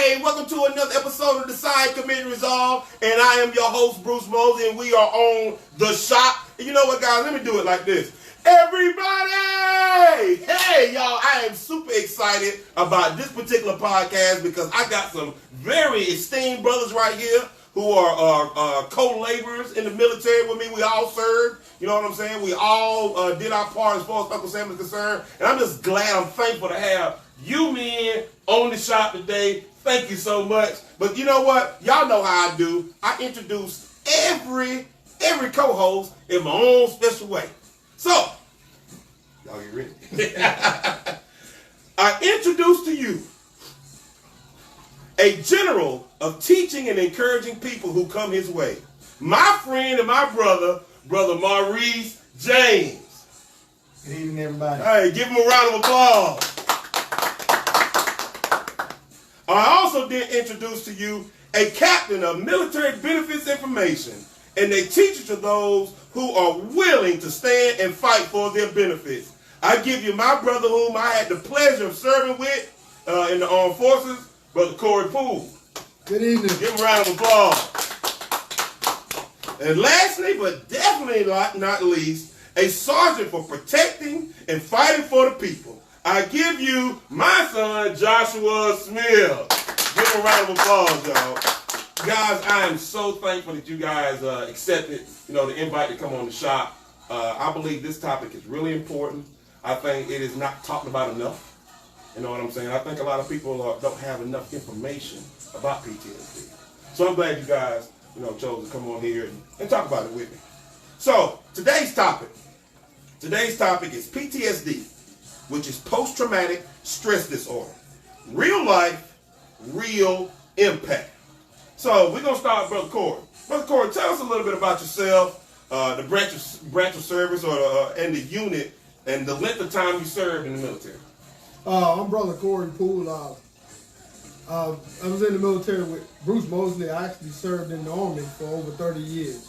Hey, welcome to another episode of the Science Committee Resolve, and I am your host, Bruce Mosley, and we are on the shop. And you know what, guys? Let me do it like this. Everybody! Hey, y'all, I am super excited about this particular podcast because I got some very esteemed brothers right here who are co-laborers in the military with me. We all served. You know what I'm saying? We all did our part as far as Uncle Sam is concerned. And I'm just glad, I'm thankful to have you men on the shop today. Thank you so much. But you know what? Y'all know how I do. I introduce every co-host in my own special way. So, y'all get ready? I introduce to you a general of teaching and encouraging people who come his way. My friend and my brother Maurice James. Good evening, everybody. Hey, give him a round of applause. I also did introduce to you a captain of military benefits information, and they teach it to those who are willing to stand and fight for their benefits. I give you my brother whom I had the pleasure of serving with in the armed forces, Brother Corey Poole. Good evening. Give him a round of applause. And lastly, but definitely not least, a sergeant for protecting and fighting for the people. I give you my son, Joshua Smith. Give him a round of applause, y'all. Guys, I am so thankful that you guys accepted, the invite to come on the shop. I believe this topic is really important. I think it is not talked about enough. You know what I'm saying? I think a lot of people don't have enough information about PTSD. So I'm glad you guys, chose to come on here and talk about it with me. So today's topic is PTSD, which is post-traumatic stress disorder. Real life, real impact. So we're going to start with Brother Corey. Brother Corey, tell us a little bit about yourself, the branch of service and the unit, and the length of time you served in the military. I'm Brother Corey Poole. I was in the military with Bruce Mosley. I actually served in the Army for over 30 years.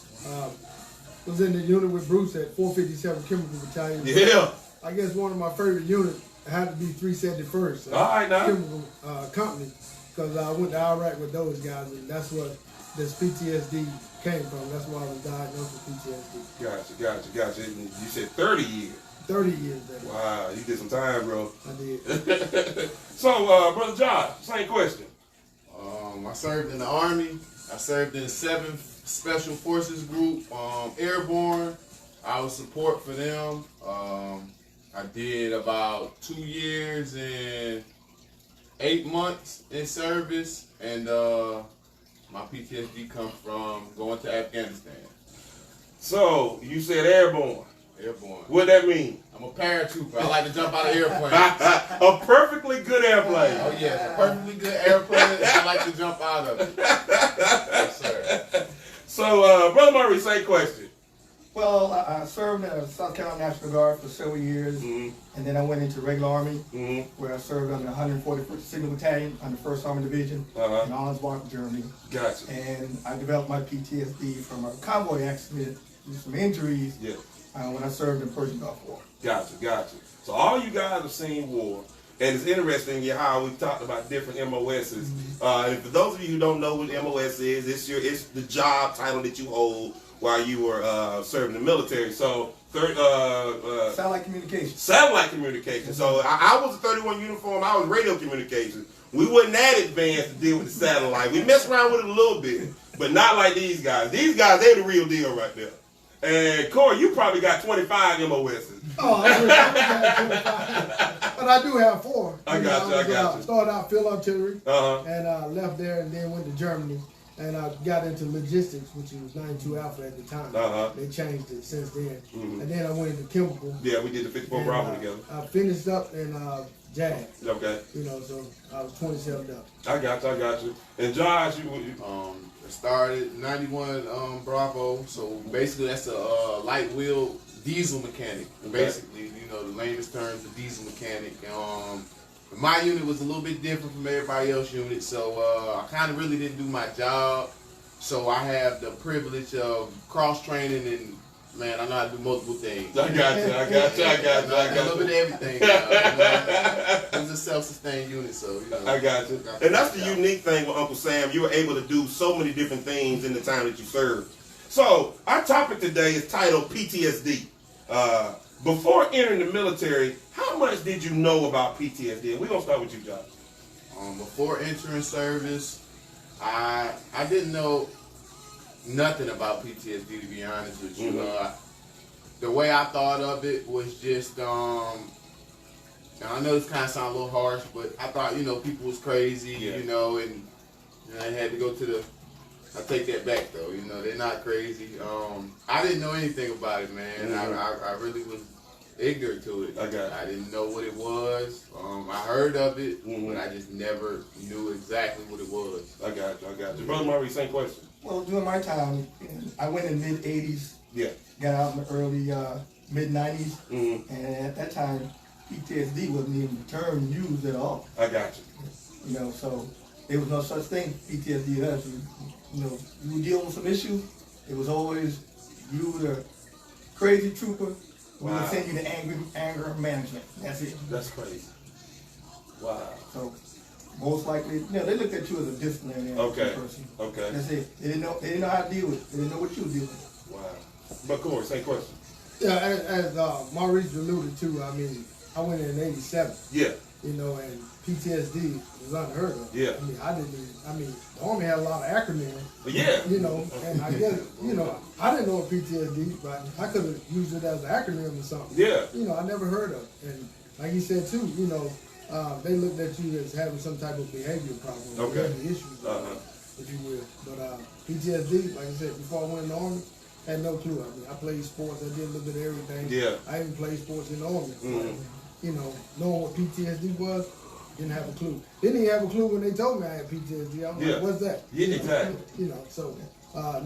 Was in the unit with Bruce at 457 Chemical Battalion. Yeah. I guess one of my favorite units had to be 371st. All right, now. Chemical Company, because I went to Iraq with those guys, and that's what this PTSD came from. That's why I was diagnosed with PTSD. Gotcha. You said 30 years. 30 years, baby. Wow, you did some time, bro. I did. So, Brother Josh, same question. I served in the Army. I served in the 7th Special Forces Group, Airborne. I was support for them. I did about 2 years and 8 months in service, and my PTSD comes from going to Afghanistan. So, you said airborne. Airborne. What that mean? I'm a paratrooper. I like to jump out of airplanes. A perfectly good airplane. Oh yeah, a perfectly good airplane. I like to jump out of it. Yes, sir. So, Brother Murray, same question. Well, I served in the South Carolina National Guard for several years, and then I went into the regular Army, where I served under the 141st Signal Battalion, under 1st Army Division, in Arnsbach, Germany. Gotcha. And I developed my PTSD from a convoy accident, some injuries, when I served in the Persian Gulf War. Gotcha. So all you guys have seen war, and it's interesting how we've talked about different MOSs. And for those of you who don't know what MOS is, it's the job title that you hold while you were serving the military. So Satellite communication. So I was a 31 uniform. I was radio communications. We wasn't that advanced to deal with the satellite. We messed around with it a little bit, but not like these guys. These guys, they're the real deal right there. And Corey, you probably got 25 MOSs. Oh, I have 25. But I do have 4. I got you. Started out field artillery, Uh-huh. and left there and then went to Germany. And I got into logistics, which was 92 Alpha at the time. They changed it since then. And then I went into chemical. Yeah, we did the 54 Bravo together. I finished up in JAG. Okay. So I was 27 up. I got you. And Josh, you I started 91 Bravo. So basically, that's a light wheel diesel mechanic. Basically, the lamest terms, the diesel mechanic. My unit was a little bit different from everybody else's unit, so I kind of really didn't do my job. So I have the privilege of cross-training and Man, I know how to do multiple things. I got you. A little bit of everything. It's a self-sustained unit, so you know. I got you. And that's the unique thing with Uncle Sam. You were able to do so many different things in the time that you served. So our topic today is titled PTSD. Before entering the military, how much did you know about PTSD? And we're gonna start with you, Josh. Before entering service, I didn't know nothing about PTSD, to be honest with you. The way I thought of it was just, I know this kind of sounds a little harsh, but I thought, people was crazy, and I had to go to the, I take that back though, they're not crazy. I didn't know anything about it, man. I really was ignorant to it. I didn't know what it was. I heard of it, but I just never knew exactly what it was. I got you. Brother Murray, same question. Well, during my time, I went in mid-'80s. Yeah. Got out in the early mid-'90s. And at that time, PTSD wasn't even the term used at all. I got you. So there was no such thing, PTSD to us. You were dealing with some issues. It was always, you were the crazy trooper. We would send you to anger management. That's it. That's crazy. Wow. So most likely, they looked at you as a disciplinarian person. Okay. That's it. They didn't know how to deal with it. They didn't know what you were dealing with. Wow. But Corey, same question. Yeah, as Maurice alluded to, I went in '87. Yeah. And PTSD was unheard of. Yeah. The Army had a lot of acronyms. Yeah. And I guess, I didn't know what PTSD, but I could have used it as an acronym or something. Yeah. I never heard of it. And like you said too, they looked at you as having some type of behavior problem, behavior issues, if you will. But PTSD, like I said, before I went in the Army, I had no clue. I played sports, I did a little bit of everything. Yeah. I even played sports in the Army. Knowing what PTSD was, didn't have a clue. Didn't even have a clue when they told me I had PTSD. I was like, what's that? Yeah, exactly. So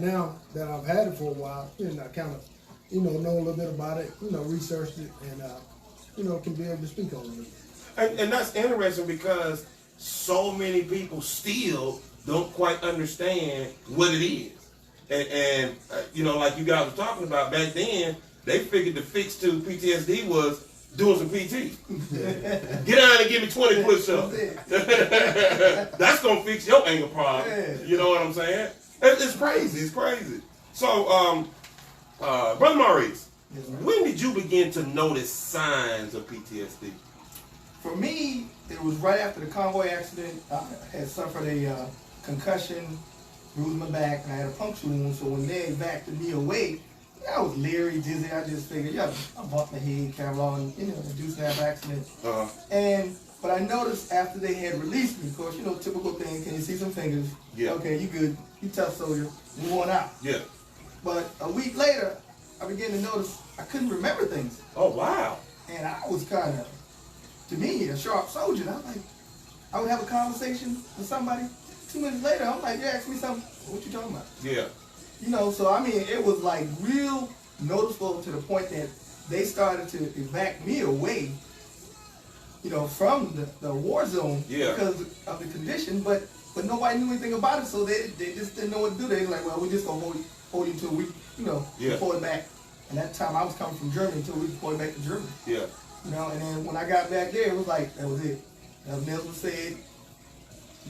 now that I've had it for a while, I kind of, know a little bit about it, researched it, and, can be able to speak on it. And that's interesting because so many people still don't quite understand what it is. And like you guys were talking about back then, they figured the fix to PTSD was doing some PT. Get down and give me 20 push-ups. That's going to fix your anger problem. You know what I'm saying? It's crazy. It's crazy. So, Brother Maurice, when did you begin to notice signs of PTSD? For me, it was right after the convoy accident. I had suffered a concussion, bruised my back, and I had a puncture wound. So when they evacuated me away, I was leery, dizzy. I just figured, I bumped my head, Cavalon, induced to have accident. But I noticed after they had released me, of course, typical thing. Can you see some fingers? Yeah. Okay, you good. You tough soldier. You on out. Yeah. But a week later, I began to notice I couldn't remember things. Oh wow. And I was kind of, to me, a sharp soldier. And I was like, I would have a conversation with somebody. 2 minutes later, I'm like, you ask me something. What you talking about? Yeah. So it was like real noticeable to the point that they started to evac me away, from the war zone because of the condition, but nobody knew anything about it, so they just didn't know what to do. They were like, well, we're just gonna hold you until we, deploy back. And that time I was coming from Germany until we deployed back to Germany. Yeah. And then when I got back there, it was like, that was it. Nothing else was said.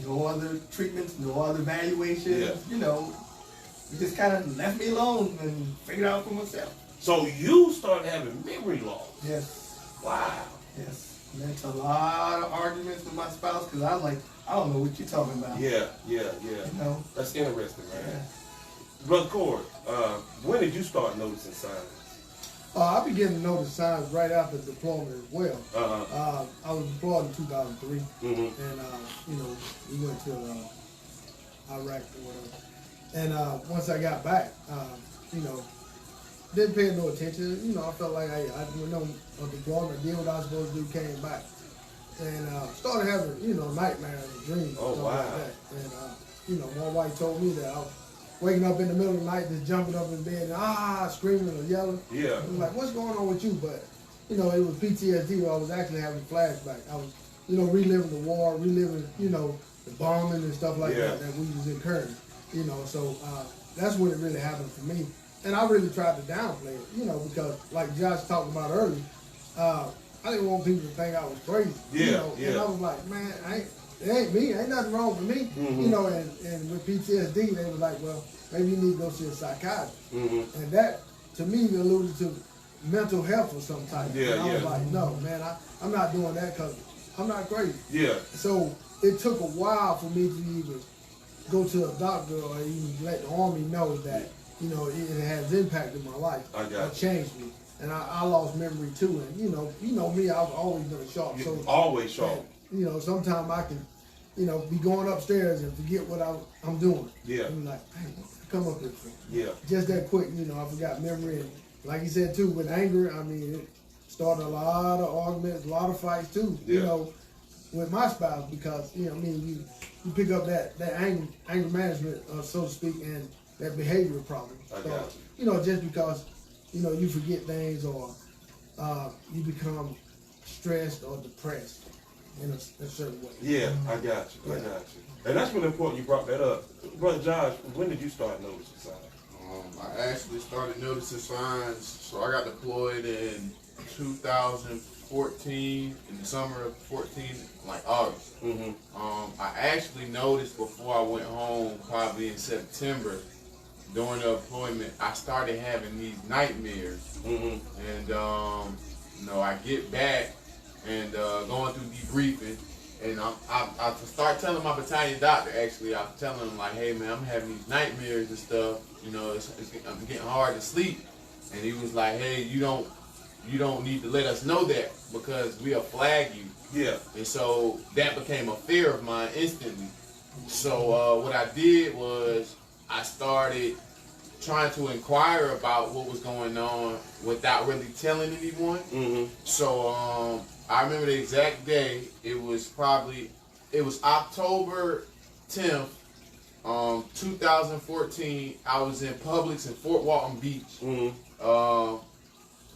No other treatments, no other evaluations, You just kind of left me alone and figured out for myself. So you started having memory loss? Yes. Wow. Yes. And that's a lot of arguments with my spouse because I was like, I don't know what you're talking about. Yeah. That's interesting, man. Yeah. Brother Cord, when did you start noticing signs? I began to notice signs right after deployment as well. I was deployed in 2003, and we went to Iraq or whatever. And once I got back, didn't pay no attention. I felt like I a deployment, did what I was supposed to do, came back, and started having nightmares and dreams. Oh wow! Like that. And my wife told me that I was waking up in the middle of the night, just jumping up in bed, and screaming or yelling. Yeah. I was like, what's going on with you? But it was PTSD. Where I was actually having flashbacks. I was reliving the war, reliving the bombing and stuff like that we was incurring. So that's when it really happened for me. and I really tried to downplay it, you know, because like Josh talked about earlier, I didn't want people to think I was crazy. Yeah, you know? yeah. And I was like, man, it ain't me. Ain't nothing wrong with me. Mm-hmm. You know, and with PTSD, they was like, well, maybe you need to go see a psychiatrist. Mm-hmm. And that, to me, alluded to mental health of some type. Yeah, and I was yeah. like, no, man, I'm not doing that because I'm not crazy. Yeah. So it took a while for me to even go to a doctor or even let the Army know that, you know, it has impacted my life. I got It changed me. And I lost memory too. And, you know me, I've always been a sharp. So Always sharp. you know, sometimes I can, you know, be going upstairs and forget what I'm doing. Yeah. And be like, hey, come up here for. Yeah. Just that quick, you know, I forgot memory. And like you said too, with anger, I mean, it started a lot of arguments, a lot of fights too. Yeah. You know, with my spouse because, you know, I mean, you pick up that anger management, so to speak, and that behavioral problem. I So, got you know, just because, you know, you forget things or you become stressed or depressed in a certain way. Yeah, I got you. I got you. And that's really important you brought that up. Brother Josh, when did you start noticing signs? I actually started noticing signs. So I got deployed in 2014, in the summer of 14, like August. Mm-hmm. I actually noticed before I went home, probably in September, during the deployment, I started having these nightmares. Mm-hmm. And, you know, I get back and going through debriefing, and I start telling my battalion doctor, actually, I'm telling him, like, hey, man, I'm having these nightmares and stuff. You know, I'm getting hard to sleep. And he was like, hey, you don't need to let us know that because we'll flag you. Yeah. And so that became a fear of mine instantly. So what I did was I started trying to inquire about what was going on without really telling anyone. Mm-hmm. So I remember the exact day. It was October 10th, 2014. I was in Publix in Fort Walton Beach. Mm-hmm.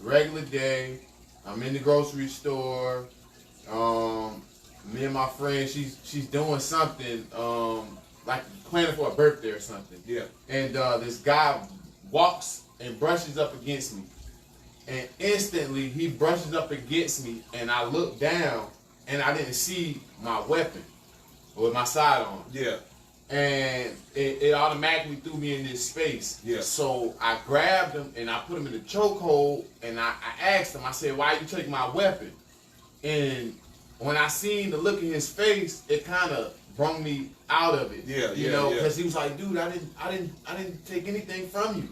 Regular day. I'm in the grocery store. Me and my friend, she's doing something, like planning for a birthday or something. Yeah. And this guy walks and brushes up against me. And instantly he brushes up against me, and I look down and I didn't see my weapon with my sidearm. Yeah. And it automatically threw me in this space. Yeah. So I grabbed him and I put him in the chokehold, and I asked him, I said, why you take my weapon? And when I seen the look in his face, it kind of brought me out of it. Yeah, you yeah, know, yeah. because he was like, dude, I didn't take anything from you.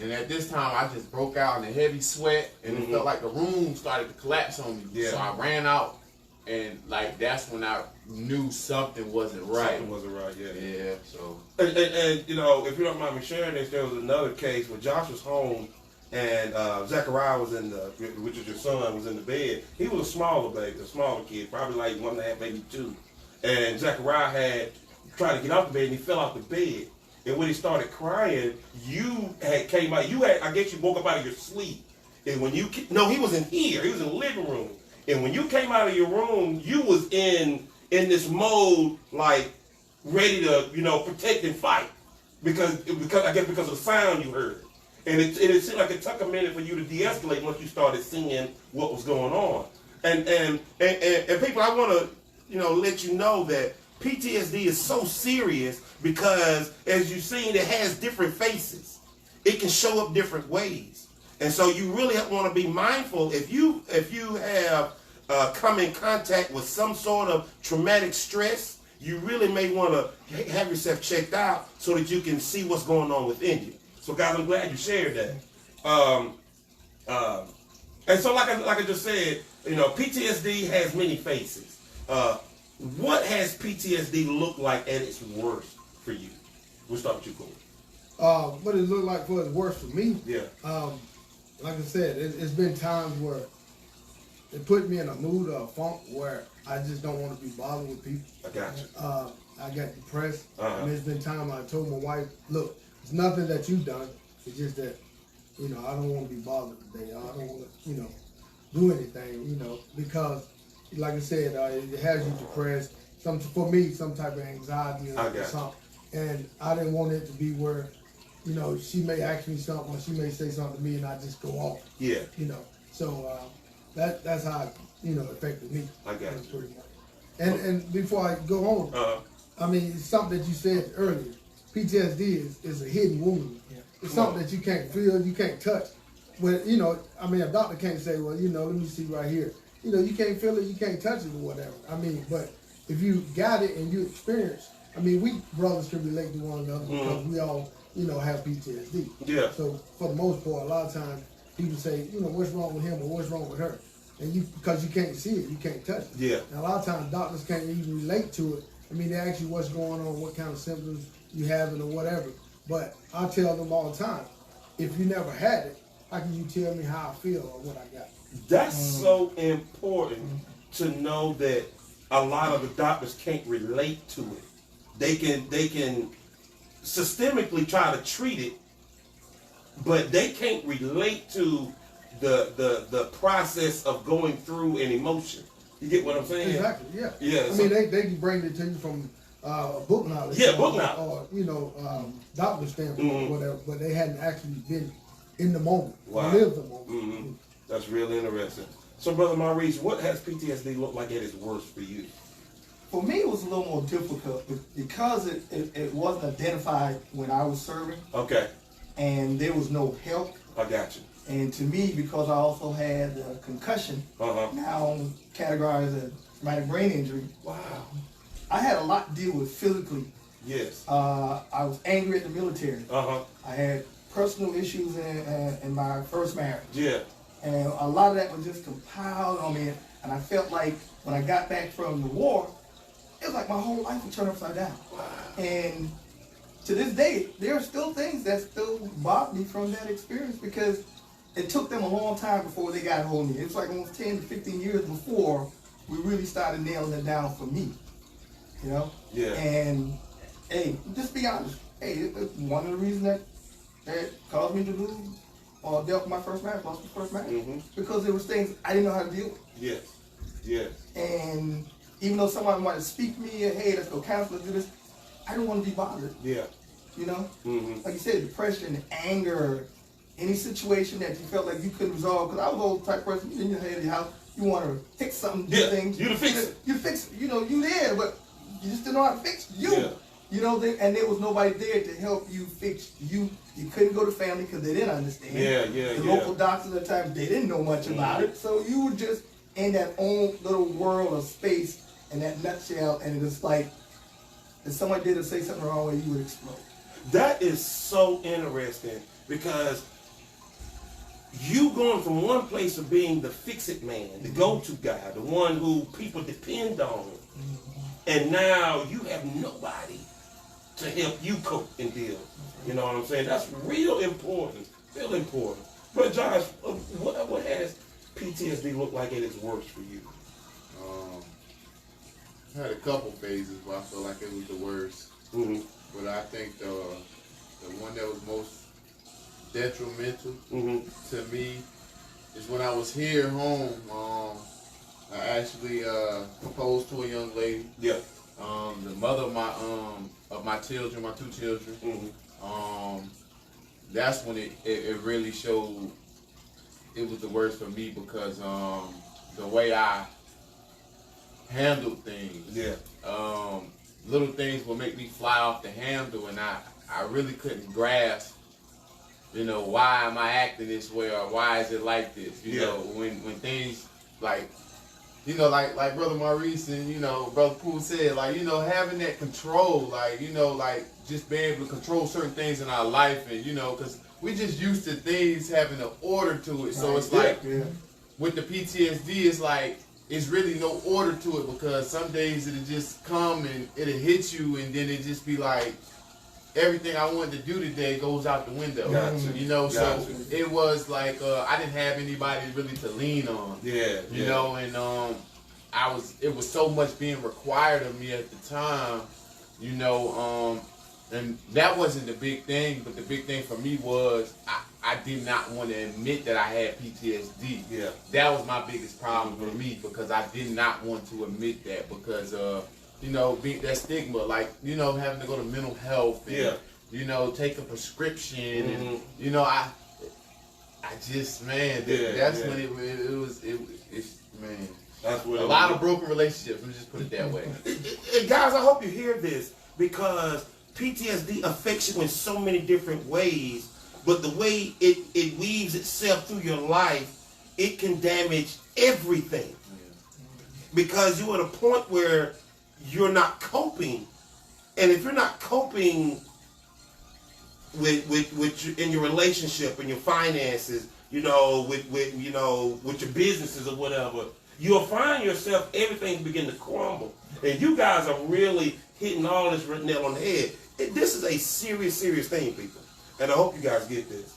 And at this time, I just broke out in a heavy sweat, and it felt like the room started to collapse on me. Yeah. So I ran out, and like that's when I knew something wasn't right. Something wasn't right, yeah. Yeah. So. And you know, if you don't mind me sharing this, there was another case where Josh was home and Zachariah was which is your son, was in the bed. He was a smaller kid, probably like 1.5, maybe 2. And Zachariah had tried to get off the bed and he fell off the bed. And when he started crying, you had came out. I guess you woke up out of your sleep. And when he was in here. He was in the living room. And when you came out of your room, you was in this mode, like ready to, protect and fight, because of the sound you heard. And it seemed like it took a minute for you to de-escalate once you started seeing what was going on. And people, I want to let you know that PTSD is so serious because, as you've seen, it has different faces. It can show up different ways. And so you really want to be mindful if you have come in contact with some sort of traumatic stress. You really may want to have yourself checked out so that you can see what's going on within you. So, guys, I'm glad you shared that. And so, like I just said, PTSD has many faces. What has PTSD looked like at its worst for you? We'll start with you, Corey. What it looked like for its worst for me? Yeah. Like I said, it's been times where it put me in a mood or a funk where I just don't want to be bothered with people. I got you. I got depressed. Uh-huh. And there's been times I told my wife, look, it's nothing that you've done. It's just that, I don't want to be bothered today. I don't want to, do anything, because, like I said, it has you depressed. For me, some type of anxiety or something. And I didn't want it to be where you know, she may ask me something or she may say something to me and I just go off. Yeah. You know, so that's how it, you know, affected me. I got you. Pretty much. And before I go on, I mean, it's something that you said earlier. PTSD is a hidden wound. Yeah. It's something that you can't feel, you can't touch. But, you know, I mean, a doctor can't say, well, you know, let me see right here. You know, you can't feel it, you can't touch it or whatever. I mean, but if you got it and you experience, I mean, we brothers can relate to one another because we all, you know, have PTSD. Yeah. So for the most part, a lot of times people say, you know, what's wrong with him or what's wrong with her? And you, because you can't see it, you can't touch it. Yeah. And a lot of times doctors can't even relate to it. I mean, they ask you what's going on, what kind of symptoms you having or whatever. But I tell them all the time, if you never had it, how can you tell me how I feel or what I got? That's so important to know that a lot of the doctors can't relate to it. They can systemically try to treat it, but they can't relate to the process of going through an emotion. You get what I'm saying? Exactly. Yeah. Yeah. I mean, they can bring it to you from book knowledge. Yeah, book knowledge. Or you know, doctor standpoint or whatever, but they hadn't actually been in the moment. Wow. Lived the moment. That's really interesting. So, Brother Maurice, what has PTSD looked like at its worst for you? For me, it was a little more difficult because it wasn't identified when I was serving. Okay. And there was no help. I got you. And to me, because I also had a concussion, now categorized as traumatic brain injury. Wow. I had a lot to deal with physically. Yes. I was angry at the military. I had personal issues in my first marriage. Yeah. And a lot of that was just compiled on me. And I felt like when I got back from the war, it was like my whole life would turn upside down. Wow. And to this day, there are still things that still bother me from that experience because it took them a long time before they got a hold of me. It was like almost 10 to 15 years before we really started nailing it down for me. You know? Yeah. And, hey, just be honest. Hey, it's one of the reasons that caused me to lose or dealt with my first marriage, lost my first marriage. Because there was things I didn't know how to deal with. Yes. Yes. And even though someone wanted to speak to me, hey, let's go counsel, let's do this, I didn't want to be bothered. Yeah. You know? Like you said, depression, anger, any situation that you felt like you couldn't resolve. Because I was the type of person, in your head of your house, you want to fix something, do things. You to fix it. You fix it. You know, you there, but you just didn't know how to fix you. Yeah. You know, and there was nobody there to help you fix you. You couldn't go to family because they didn't understand. The local doctors at the time, they didn't know much about it. So you were just in that own little world of space in that nutshell, and it was like, if somebody did say something wrong with you would explode. That is so interesting because you going from one place of being the fix-it man, the go-to guy, the one who people depend on, and now you have nobody to help you cope and deal. You know what I'm saying? That's real important. Real important. But Josh, what has PTSD look like at its worst for you? I had a couple phases where I felt like it was the worst. But I think the one that was most detrimental to me is when I was here home. I actually proposed to a young lady. Yeah. The mother of my children, my two children. That's when it really showed it was the worst for me because the way I handled things. Yeah. Little things will make me fly off the handle, and I really couldn't grasp, you know, why am I acting this way or why is it like this? You know, when things like, you know, like Brother Maurice and, you know, Brother Pooh said, like, you know, having that control, like, you know, like just being able to control certain things in our life, and, you know, because we just used to things having an order to it. So it's like, with the PTSD, it's like, it's really no order to it because some days it'll just come and it'll hit you, and then it just be like, everything I wanted to do today goes out the window. Gotcha. You know, so it was like I didn't have anybody really to lean on. Yeah. You know, and it was so much being required of me at the time, you know, and that wasn't the big thing, but the big thing for me was I did not want to admit that I had PTSD. Yeah. That was my biggest problem for me because I did not want to admit that because you know, that stigma, like, you know, having to go to mental health and you know, take a prescription, and you know, I just, man, that's when it was man. That's what a lot of broken relationships. Let me just put it that way. Guys, I hope you hear this, because PTSD affects you in so many different ways, but the way it weaves itself through your life, it can damage everything. Because you're at a point where you're not coping, and if you're not coping with in your relationship and your finances, you know, with your businesses or whatever, you'll find yourself, everything begin to crumble. And you guys are really hitting all this nail on the head. This is a serious, serious thing, people. And I hope you guys get this.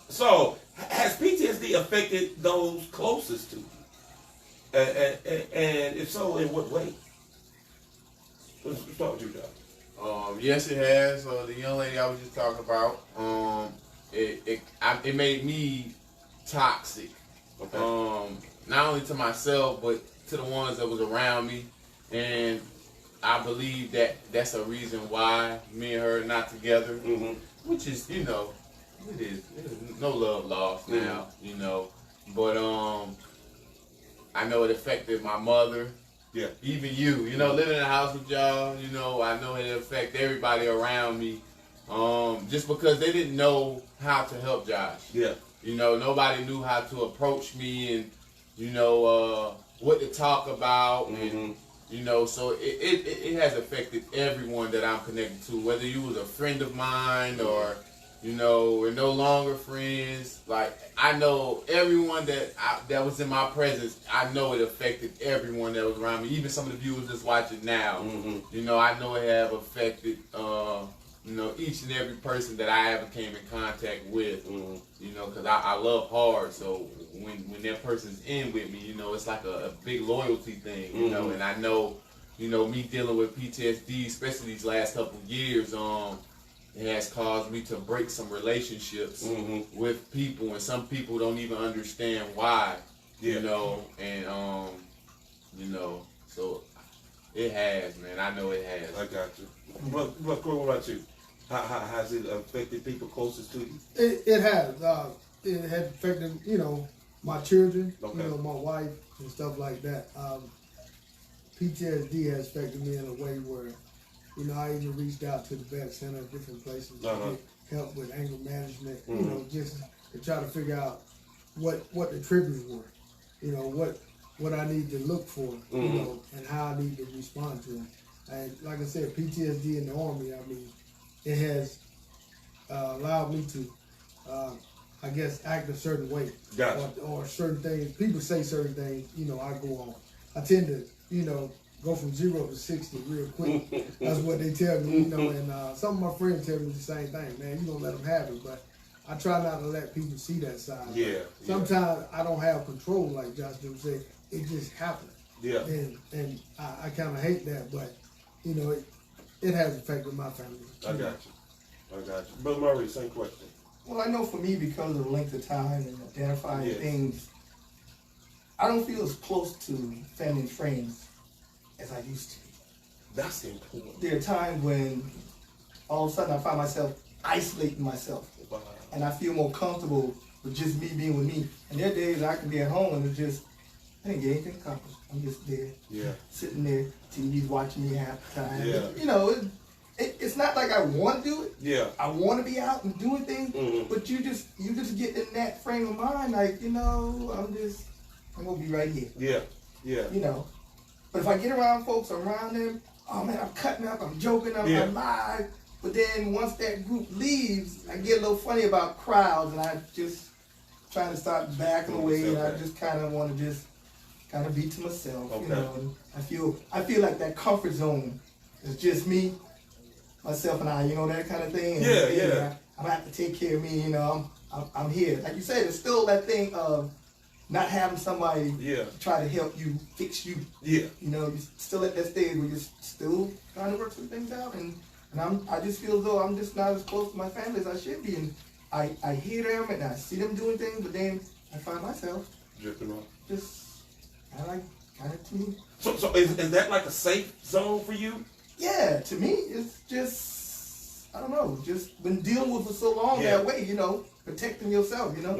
So, has PTSD affected those closest to you? And if so, in what way? Let's start with you, Josh. Yes, it has. The young lady I was just talking about, it made me toxic. Okay. Not only to myself, but to the ones that was around me. And I believe that that's a reason why me and her are not together. Which is, you know, it is no love lost now, you know. But I know it affected my mother. Yeah. Even you know, living in a house with y'all, you know, I know it affected everybody around me. Just because they didn't know how to help Josh. Yeah. You know, nobody knew how to approach me and, you know, what to talk about. And, you know, so it has affected everyone that I'm connected to, whether you was a friend of mine or, you know, we're no longer friends. Like, I know everyone that was in my presence, I know it affected everyone that was around me, even some of the viewers that's watching now. You know, I know it have affected, you know, each and every person that I ever came in contact with, you know, because I love hard. So when that person's in with me, you know, it's like a big loyalty thing, you know, and I know, you know, me dealing with PTSD, especially these last couple of years, it has caused me to break some relationships with people, and some people don't even understand why, you know, and, you know, so it has, man. I know it has. I got you. What about you? How has it affected people closest to you? It has. It has affected, you know, my children, Okay. you know, my wife and stuff like that. PTSD has affected me in a way where, you know, I even reached out to the vet center, different places to get help with anger management, you know, just to try to figure out what the triggers were, you know, what I need to look for, you know, and how I need to respond to them. And like I said, PTSD in the Army, I mean, it has allowed me to, I guess, act a certain way. Gotcha. Or certain things. People say certain things, you know, I go on. I tend to, you know, go from 0 to 60 real quick. That's what they tell me, you know, and some of my friends tell me the same thing, man, you don't let them have it, but I try not to let people see that side. Yeah. Sometimes I don't have control, like Josh would say, it just happens. Yeah. And I kind of hate that, but, you know, it has affected my family. I got you. Brother Murray, same question. Well, I know for me, because of the length of time and identifying things, I don't feel as close to family and friends as I used to. That's important. There are times when all of a sudden I find myself isolating myself. Wow. And I feel more comfortable with just me being with me. And there are days I can be at home and it's just, I didn't get anything accomplished. I'm just there, sitting there, TV's watching me half the time. Yeah. You know, it's not like I want to do it. Yeah. I want to be out and doing things, but you just get in that frame of mind, like, you know, I'm gonna be right here. Yeah. Yeah. You know, but if I get around folks around them, oh man, I'm cutting up, I'm joking, I'm live. But then once that group leaves, I get a little funny about crowds, and I just trying to start backing away, and I just kind of want to just kind of be to myself, you know. And I feel like that comfort zone is just me, myself, and I, you know, that kind of thing. And I'm gonna have to take care of me, you know. I'm here, like you said. It's still that thing of not having somebody try to help you fix you. Yeah. You know, you're still at that stage where you're still trying to work some things out, and I just feel as though I'm just not as close to my family as I should be, and I hear them and I see them doing things, but then I find myself drifting off. Just kind of to me. So is that like a safe zone for you? Yeah, to me, it's just I don't know, just been dealing with it for so long that way, you know, protecting yourself, you know.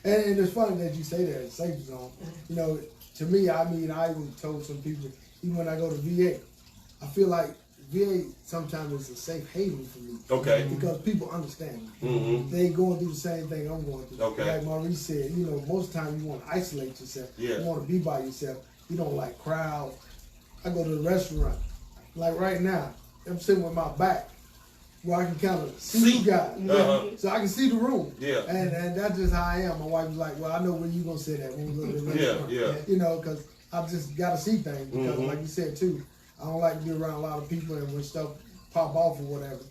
And it's funny that you say that, safe zone. You know, to me, I mean, I even told some people, even when I go to VA, I feel like VA sometimes is a safe haven for me. Okay. Because people understand me. They going through the same thing I'm going through. Okay. Like Maurice said, you know, most times you want to isolate yourself. Yeah. You want to be by yourself. You don't like crowds. I go to the restaurant. Like right now, I'm sitting with my back where I can kind of see you guys. So I can see the room. Yeah. And that's just how I am. My wife was like, well, I know where you going to sit at when we go to the restaurant. You know, because I've just got to see things. Because like you said, too, I don't like to be around a lot of people, and when stuff pop off or whatever,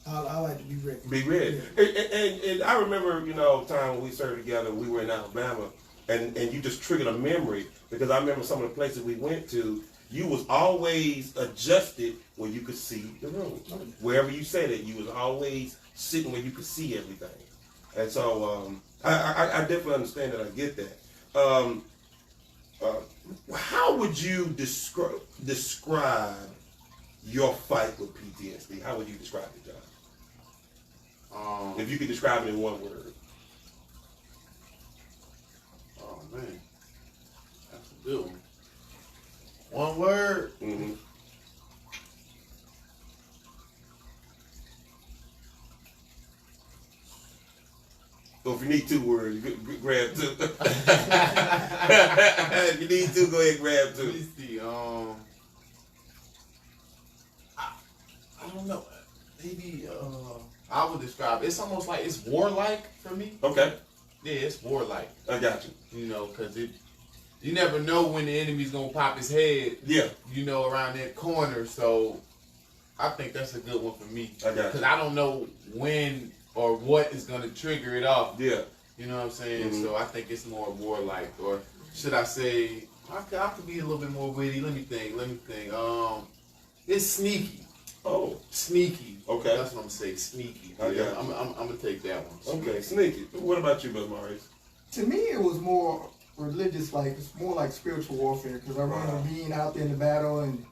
I like to be ready. Be ready. Yeah. And I remember, you know, time when we served together, we were in Alabama, and you just triggered a memory, because I remember some of the places we went to, you was always adjusted where you could see the room. Wherever you said it, you was always sitting where you could see everything. And so I definitely understand that. I get that. How would you describe your fight with PTSD? How would you describe it, John? If you could describe it in one word. Oh man, that's a good one. One word. So if you need 2 words, you could grab 2. If you need 2, go ahead and grab 2. Let me see. I don't know. Maybe I would describe it's almost like it's warlike for me. Okay. Yeah, it's warlike. I got you. You know, because you never know when the enemy's gonna pop his head. Yeah. You know, around that corner. So I think that's a good one for me. I got you. Because I don't know when or what is gonna trigger it off. Yeah. You know what I'm saying? So I think it's more warlike, or should I say, I could be a little bit more witty. Let me think. It's sneaky. Oh, Sneaky. Okay. That's what I'm saying. Sneaky. I Yeah, got you. I'm gonna take that one. Okay, sneaky. What about you, Brother Maurice? To me, it was more religious, like it's more like spiritual warfare, because I remember being out there in the battle and,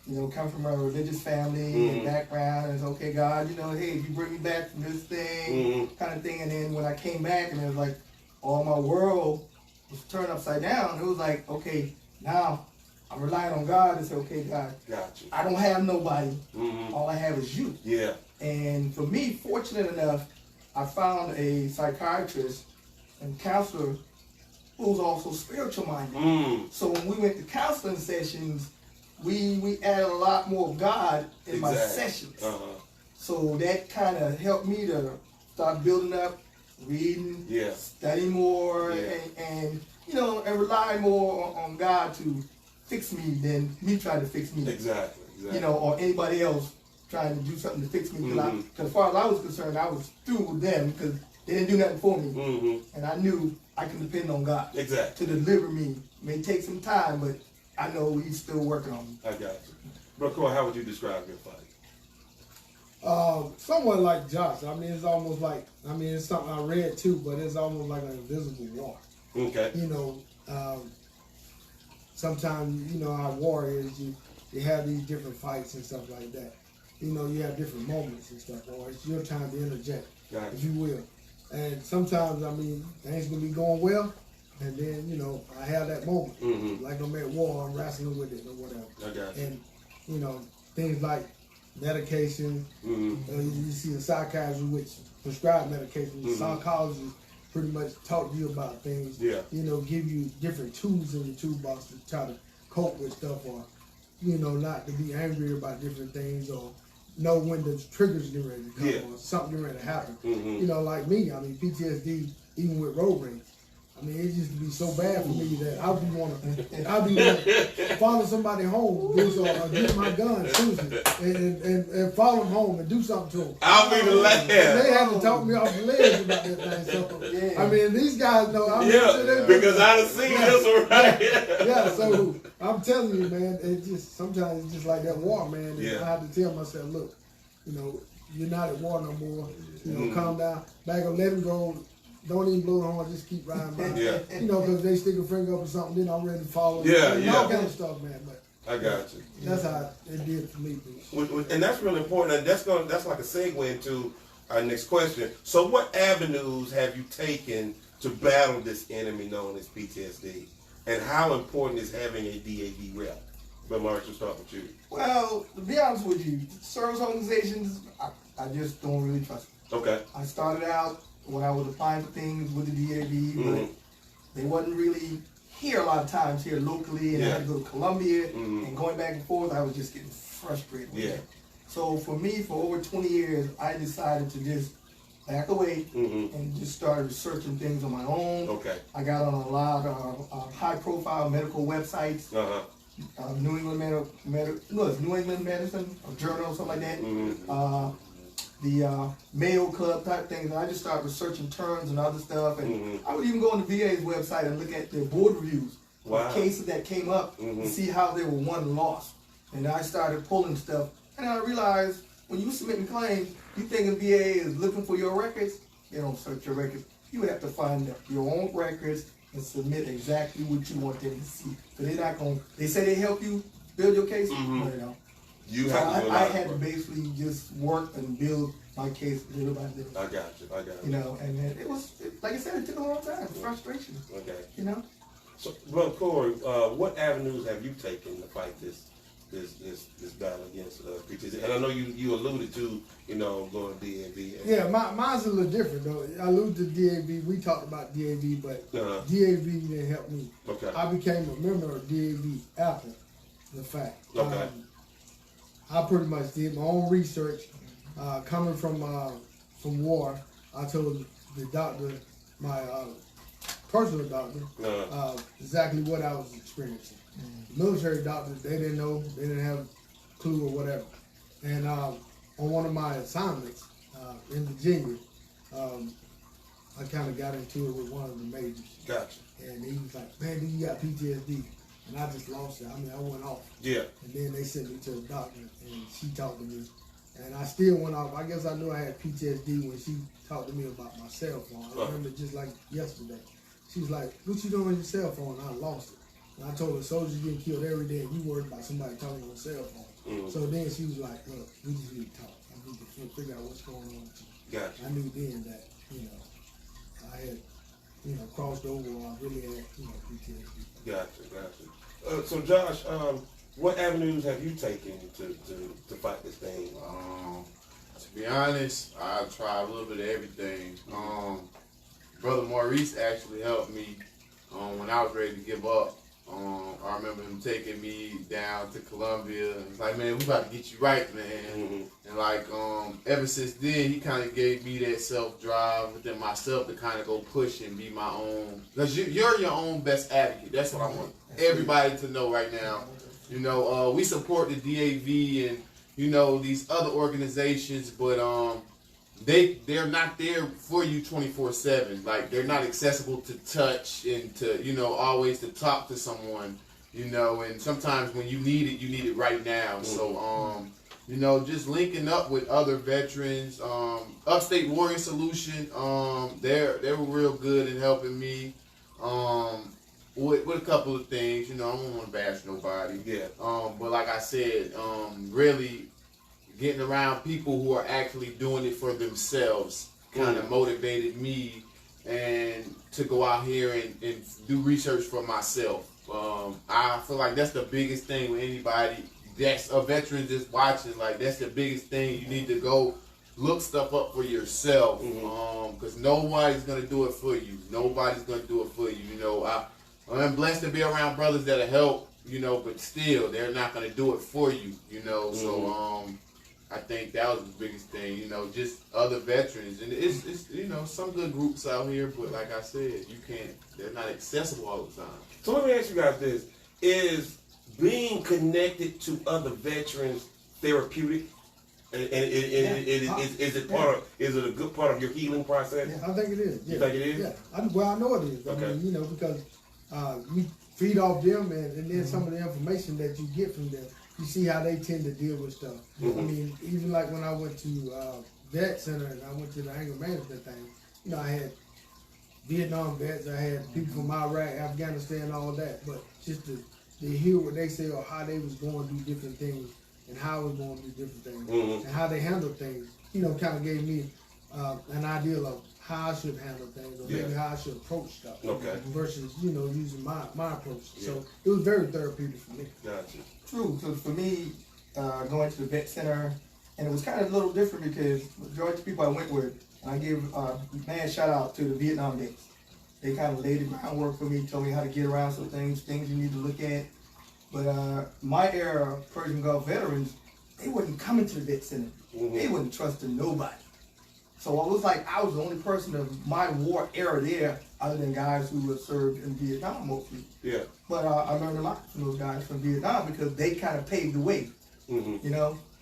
you know, come from a religious family and background, and it's okay, God, you know, hey, if you bring me back from this thing, kind of thing. And then when I came back, and it was like all my world was turned upside down, it was like, okay, now I'm relying on God and say, okay, God, Got you. I don't have nobody. All I have is you. Yeah. And for me, fortunate enough, I found a psychiatrist and counselor who was also spiritual minded. So when we went to counseling sessions, we added a lot more of God in my sessions. So that kind of helped me to start building up, reading, studying more, and you know, and rely more on God to fix me than me trying to fix me. Exactly. You know, or anybody else trying to do something to fix me. Because as far as I was concerned, I was through with them because they didn't do nothing for me. And I knew I can depend on God to deliver me. It may take some time, but I know He's still working on me. I got you. Brother Corey, how would you describe your fight? Somewhat like Josh. I mean, it's almost like, I mean, it's something I read too, but it's almost like an invisible war. Okay. You know, sometimes, you know, our warriors, you have these different fights and stuff like that. You know, you have different moments and stuff, or it's your time to interject, if you will. And sometimes, I mean, things can be going well, and then, you know, I have that moment. Like I'm at war, I'm wrestling with it or whatever. I got you. And, you know, things like medication, you see a psychiatrist which prescribe medication, the psychologist pretty much talk to you about things, you know, give you different tools in your toolbox to try to cope with stuff, or, you know, not to be angry about different things, or know when the triggers get ready to come, or something get ready to happen. You know, like me, I mean, PTSD, even with road rage, I mean, it used to be so bad for me that I'd be follow somebody home, get my gun, seriously, and follow them home and do something to them. I'll be the last. They had to talk me off the ledge about that thing. So, I mean, these guys know. Because I done seen this one, right? So I'm telling you, man, sometimes it's just like that war, man. And I have to tell myself, look, you know, you're not at war no more. You know, calm down, back up, let him go. Don't even blow the horn, just keep riding by. You know, because they stick a finger up or something, then I'm ready to follow. All kind of stuff, man. But I got you. That's how it did for me. And that's really important. And that's like a segue into our next question. So, what avenues have you taken to battle this enemy known as PTSD? And how important is having a DAV rep? But Mark, we'll start with you. Well, to be honest with you, service organizations, I just don't really trust them. Okay. I started out when I was applying for things with the DAV, but they wasn't really here a lot of times here locally, and I had to go to Columbia, and going back and forth, I was just getting frustrated with it. So for me, for over 20 years, I decided to just back away and just started researching things on my own. Okay. I got on a lot of high-profile medical websites. New England New England Medicine, a journal, something like that. The Mayo Club type things. And I just started researching terms and other stuff. And I would even go on the VA's website and look at their board reviews of cases that came up and see how they were won and lost. And I started pulling stuff. And I realized when you submit claims, you think the VA is looking for your records. They don't search your records. You have to find your own records and submit exactly what you want them to see. So they're not going. They say they help you build your case, but they don't. You so have to I had to basically just work and build my case little by little. I got you. You know, and it was like I said, it took a long time. Frustration. Okay. You know. So, well, Corey, what avenues have you taken to fight this battle against PTSD? And I know you alluded to, going to DAV. Yeah, mine's a little different though. I alluded to DAV. We talked about DAV, but DAV didn't help me. Okay. I became a member of DAV after the fact. Okay. I pretty much did my own research. Coming from war, I told the doctor, my personal doctor, exactly what I was experiencing. Military doctors, they didn't know, they didn't have a clue or whatever. And on one of my assignments in Virginia, I kind of got into it with one of the majors. Gotcha. And he was like, man, you got PTSD. And I just lost it. I mean, I went off. Yeah. And then they sent me to a doctor, and she talked to me. And I still went off. I guess I knew I had PTSD when she talked to me about my cell phone. I remember just like yesterday. She was like, what you doing on your cell phone? And I lost it. And I told her, soldiers getting killed every day, and you worried about somebody talking on a cell phone. So then she was like, look, we just need to talk. I need to figure out what's going on with you. Gotcha. I knew then that, I had, crossed over, or I really had, PTSD. Gotcha. So Josh, what avenues have you taken to fight this thing? To be honest, I tried a little bit of everything. Brother Maurice actually helped me when I was ready to give up. I remember him taking me down to Columbia. He's like, man, we about to get you right, man. And like, ever since then, he kind of gave me that self-drive within myself to kind of go push and be my own. Because you're your own best advocate. That's what I want everybody to know right now. We support the DAV and, these other organizations, but they're not there for you 24/7. Like, they're not accessible to touch and to, always to talk to someone, and sometimes when you need it right now. So, just linking up with other veterans, Upstate Warrior Solution, they were real good in helping me, with a couple of things. I don't want to bash nobody. Yeah. But like I said, really getting around people who are actually doing it for themselves kind of motivated me and to go out here and do research for myself. I feel like that's the biggest thing with anybody that's a veteran just watching. Like, that's the biggest thing. You need to go look stuff up for yourself, because nobody's going to do it for you. Nobody's going to do it for you. I'm blessed to be around brothers that'll help, but still, they're not going to do it for you, So, I think that was the biggest thing, just other veterans. And it's some good groups out here, but like I said, they're not accessible all the time. So let me ask you guys this. Is being connected to other veterans therapeutic? And is it a good part of your healing process? Yeah, I think it is. Yeah. You think it is? Yeah. I know it is. Okay. I mean, because you feed off them, and then some of the information that you get from them, you see how they tend to deal with stuff. I mean, even like when I went to Vet Center and I went to the anger management thing, I had Vietnam vets, I had people from Iraq, Afghanistan, all that, but just to to hear what they say or how they was going to do different things and how I was going to do different things and how they handle things, kind of gave me an idea of how I should handle things or maybe how I should approach stuff versus, using my approach. So it was very therapeutic for me. Gotcha. True. So for me, going to the vet center, and it was kind of a little different because the majority of the people I went with, and I give mad shout out to the Vietnam vets. They kind of laid the groundwork for me, told me how to get around some things you need to look at. But my era Persian Gulf veterans, they wasn't coming to the vet center. They wasn't trusting nobody. So it was like I was the only person of my war era there, other than guys who had served in Vietnam mostly. Yeah. But I learned a lot from those guys from Vietnam because they kind of paved the way.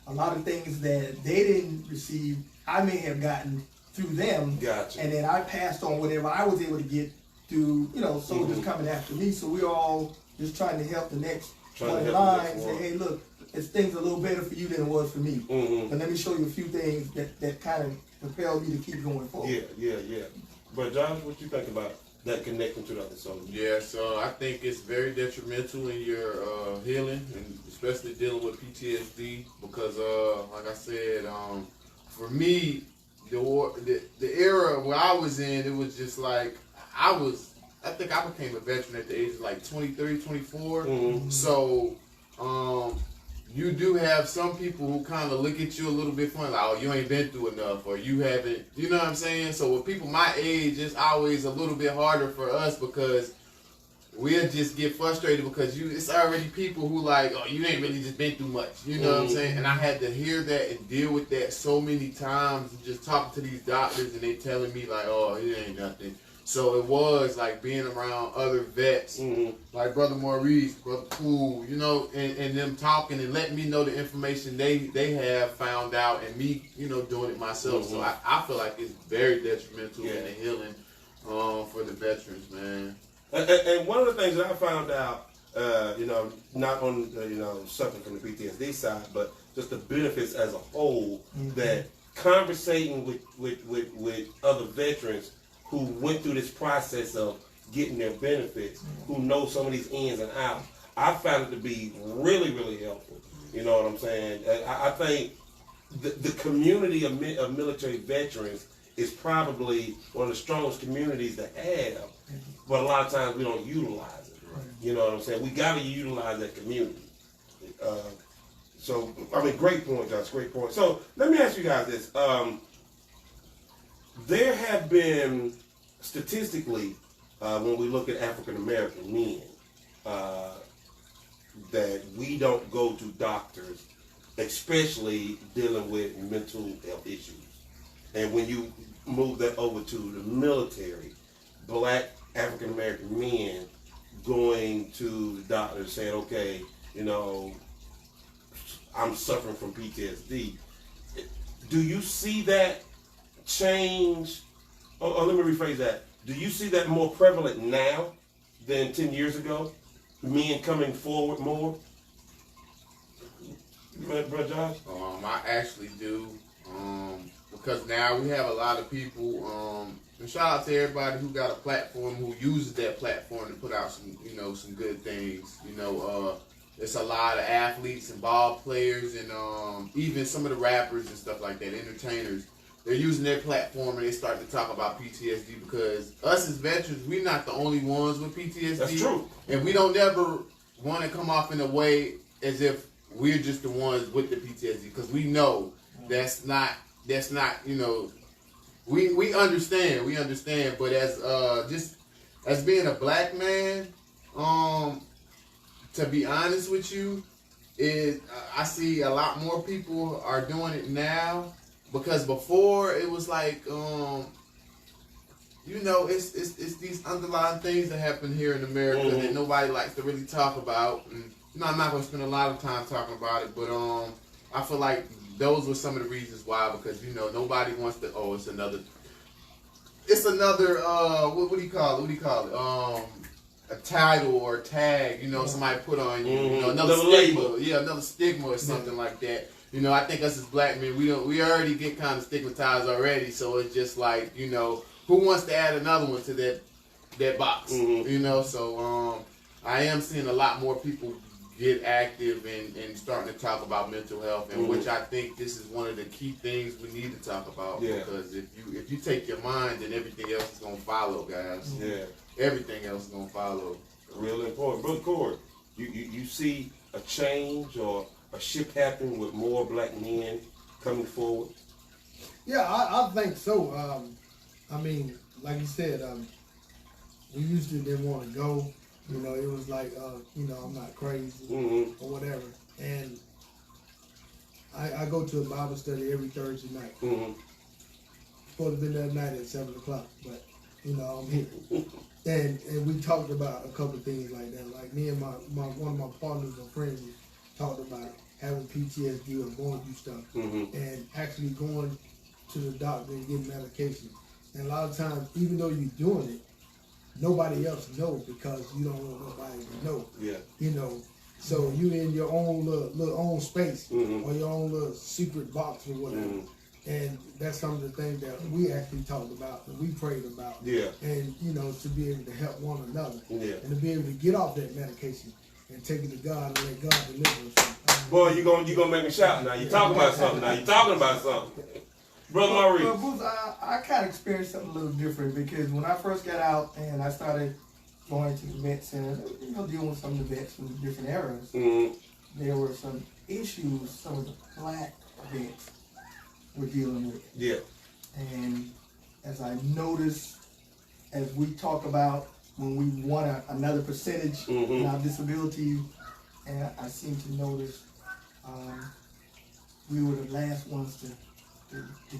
A lot of things that they didn't receive, I may have gotten through them. Gotcha. And then I passed on whatever I was able to get through, soldiers coming after me. So we're all just trying to help the next one in line and say, hey, look, it's things a little better for you than it was for me. But let me show you a few things that kind of propelled me to keep going forward. Yeah. But Josh, what you think about that connection to the other soldiers? Yeah, so I think it's very detrimental in your healing, and especially dealing with PTSD, because like I said, for me, the era where I was in, it was just like I think I became a veteran at the age of like 23, 24. So you do have some people who kind of look at you a little bit funny, like, oh, you ain't been through enough, or you haven't, you know what I'm saying? So with people my age, it's always a little bit harder for us because we'll just get frustrated because it's already people who like, oh, you ain't really just been through much, you know what I'm saying? And I had to hear that and deal with that so many times, and just talking to these doctors and they telling me like, oh, it ain't nothing. So it was like being around other vets, like Brother Maurice, Brother Poole, and them talking and letting me know the information they have found out, and me, doing it myself. So I feel like it's very detrimental in the healing for the veterans, man. And one of the things that I found out, not on suffering from the PTSD side, but just the benefits as a whole, that conversating with other veterans who went through this process of getting their benefits, who know some of these ins and outs, I found it to be really, really helpful. You know what I'm saying? I think the community of military veterans is probably one of the strongest communities to have, but a lot of times we don't utilize it. You know what I'm saying? We got to utilize that community. So, I mean, great point, Josh, great point. So, let me ask you guys this. There have been, statistically, when we look at African American men, that we don't go to doctors, especially dealing with mental health issues. And when you move that over to the military, black African American men going to the doctor saying, okay, I'm suffering from PTSD. Do you see that change? Or let me rephrase that. Do you see that more prevalent now than 10 years ago? Men coming forward more? Brother Josh? I actually do. Because now we have a lot of people, and shout out to everybody who got a platform, who uses that platform to put out some good things. It's a lot of athletes and ball players and even some of the rappers and stuff like that, entertainers. They're using their platform and they start to talk about PTSD, because us as veterans, we're not the only ones with PTSD. That's true. And we don't ever want to come off in a way as if we're just the ones with the PTSD, because we know that's not, we understand, but as being a black man, to be honest with you, I see a lot more people are doing it now, because before it was like, it's these underlying things that happen here in America that nobody likes to really talk about. And, I'm not going to spend a lot of time talking about it, but I feel like those were some of the reasons why, because, nobody wants to, it's another, what do you call it? A title or a tag, somebody put on you, another stigma. Label. Yeah, another stigma or something like that. I think us as black men, we already get kind of stigmatized already, so it's just like, who wants to add another one to that box? So I am seeing a lot more people get active and starting to talk about mental health, and which I think this is one of the key things we need to talk about. Yeah. Because if you take your mind, then everything else is gonna follow, guys. Yeah. Everything else is gonna follow. Real important. Brother Corey, you see a change or a shift happening with more black men coming forward? Yeah, I think so. I mean, like you said, we used to didn't want to go. You know, it was like, you know, I'm not crazy or whatever. And I go to a Bible study every Thursday night. Supposed to be that night at 7 o'clock, but you know, I'm here. And we talked about a couple of things like that. Like me and one of my partners or friends talked about having PTSD or going through stuff and actually going to the doctor and getting medication. And a lot of times, even though you're doing it, nobody else knows because you don't want nobody to know. Yeah. You know, so you in your own little own space or your own little secret box or whatever. And that's some of the things that we actually talked about and we prayed about. Yeah. And you know, to be able to help one another. Yeah. And to be able to get off that medication and take it to God and let God deliver us. Boy, you gonna make me shout now. You talking about something now. You talking about something. Brother Maurice. Well, Booth, I kind of experienced something a little different because when I first got out and I started going to the vet center, you know, dealing with some of the vets from different eras, there were some issues some of the black vets were dealing with. Yeah. And as I noticed, as we talk about when we want another percentage in our disability, and I seem to notice we were the last ones to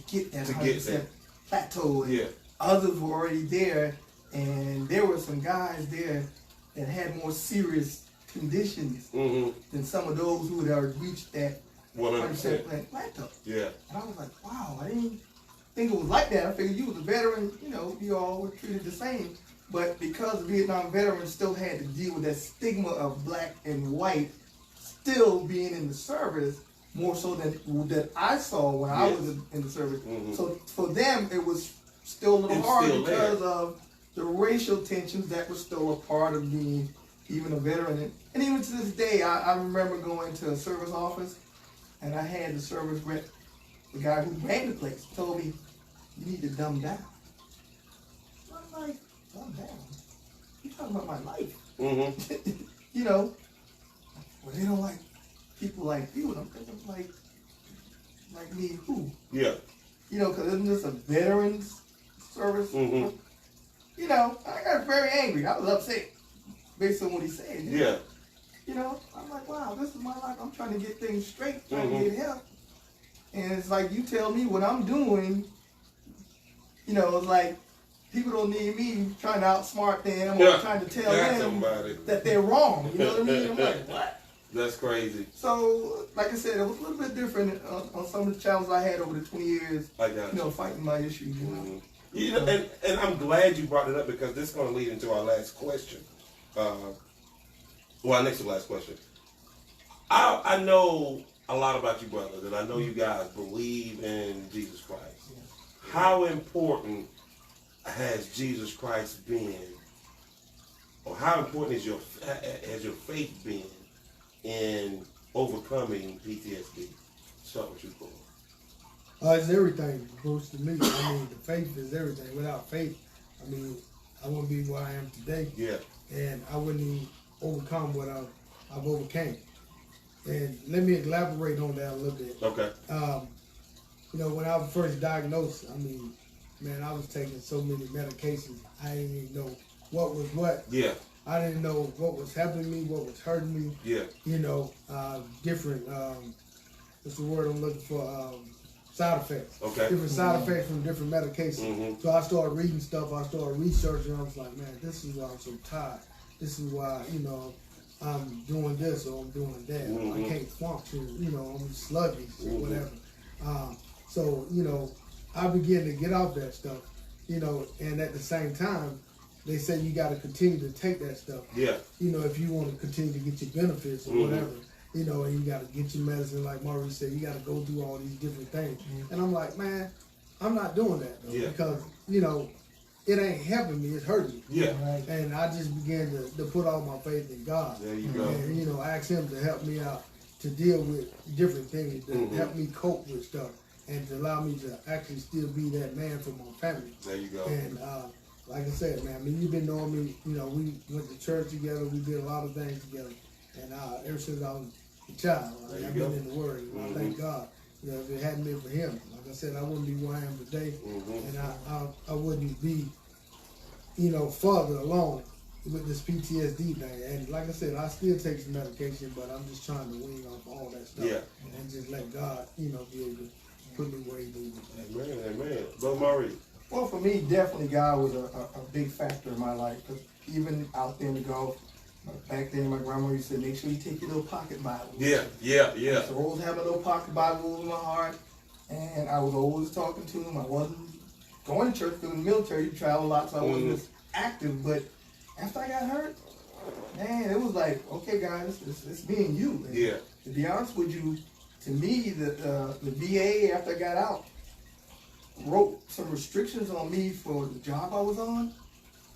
get that 100% plateau. And others were already there, and there were some guys there that had more serious conditions than some of those who had already reached that 100% plateau. Yeah. And I was like, wow, I didn't think it was like that. I figured you was a veteran, you know, you all were treated the same. But because Vietnam veterans still had to deal with that stigma of black and white still being in the service, more so than that I saw when I was in the service. So for them, it was still a little hard because of the racial tensions that were still a part of being even a veteran. And even to this day, I remember going to a service office and I had the service rep, the guy who ran the place, told me, you need to dumb down. I'm like, dumb down? You're talking about my life. You know, well, they don't like people like you. And I'm thinking, like me, who? Yeah. You know, because isn't this a veterans service? You know, I got very angry. I was upset based on what he said. Yeah. You know, I'm like, wow, this is my life. I'm trying to get things straight, trying to get help. And it's like, you tell me what I'm doing, you know, it's like, people don't need me trying to outsmart them or trying to tell them that they're wrong. You know what I mean? I'm like, what? That's crazy. So, like I said, it was a little bit different on some of the challenges I had over the 20 years, you know, fighting my issues, you know. You know, and I'm glad you brought it up because this is going to lead into our last question. Well, next to last question. I know a lot about you brothers, and I know you guys believe in Jesus Christ. How important has Jesus Christ been, or how important has your faith been in overcoming PTSD? Start with you, Corey. It's everything, Bruce, to me. I mean, the faith is everything. Without faith, I mean, I wouldn't be where I am today. Yeah. And I wouldn't even overcome what I've overcame. And let me elaborate on that a little bit. Okay. You know, when I was first diagnosed, I mean, man, I was taking so many medications, I didn't even know what was what. Yeah. I didn't know what was helping me, what was hurting me. Yeah. You know, different, what's the word I'm looking for? Side effects. Okay. Different side effects from different medications. So I started reading stuff, I started researching, I was like, man, this is why I'm so tired. This is why, you know, I'm doing this or I'm doing that. I can't function, you know, I'm sluggish or whatever. So, you know, I began to get off that stuff, you know, and at the same time, they said you got to continue to take that stuff. Yeah. You know, if you want to continue to get your benefits or whatever, you know, and you got to get your medicine, like Maurice said, you got to go through all these different things. And I'm like, man, I'm not doing that, though, because, you know, it ain't helping me, it's hurting me. Yeah. Right. And I just began to put all my faith in God. There you go. And, you know, ask him to help me out to deal with different things, to help me cope with stuff, and to allow me to actually still be that man for my family. There you go. And like I said, man, I mean, you've been knowing me, you know, we went to church together, we did a lot of things together. And ever since I was a child, I've been in the Word. And I thank God. You know, if it hadn't been for him, like I said, I wouldn't be where I am today. And I wouldn't be, you know, further along with this PTSD thing. And like I said, I still take some medication, but I'm just trying to wean off all that stuff. Yeah. And just let God, you know, be able to put me where he needs me. Amen. Brother Murray. Well, for me, definitely God was a big factor in my life. Because even out there in the Gulf, back then my grandma used to say, make sure you take your little pocket Bible. Yeah. So I always have a little pocket Bible in my heart. And I was always talking to him. I wasn't going to church because in the military you travel a lot, so I wasn't as active. But after I got hurt, man, it was like, okay, guys, it's me and you. And to be honest with you, to me, the VA, after I got out, wrote some restrictions on me for the job I was on.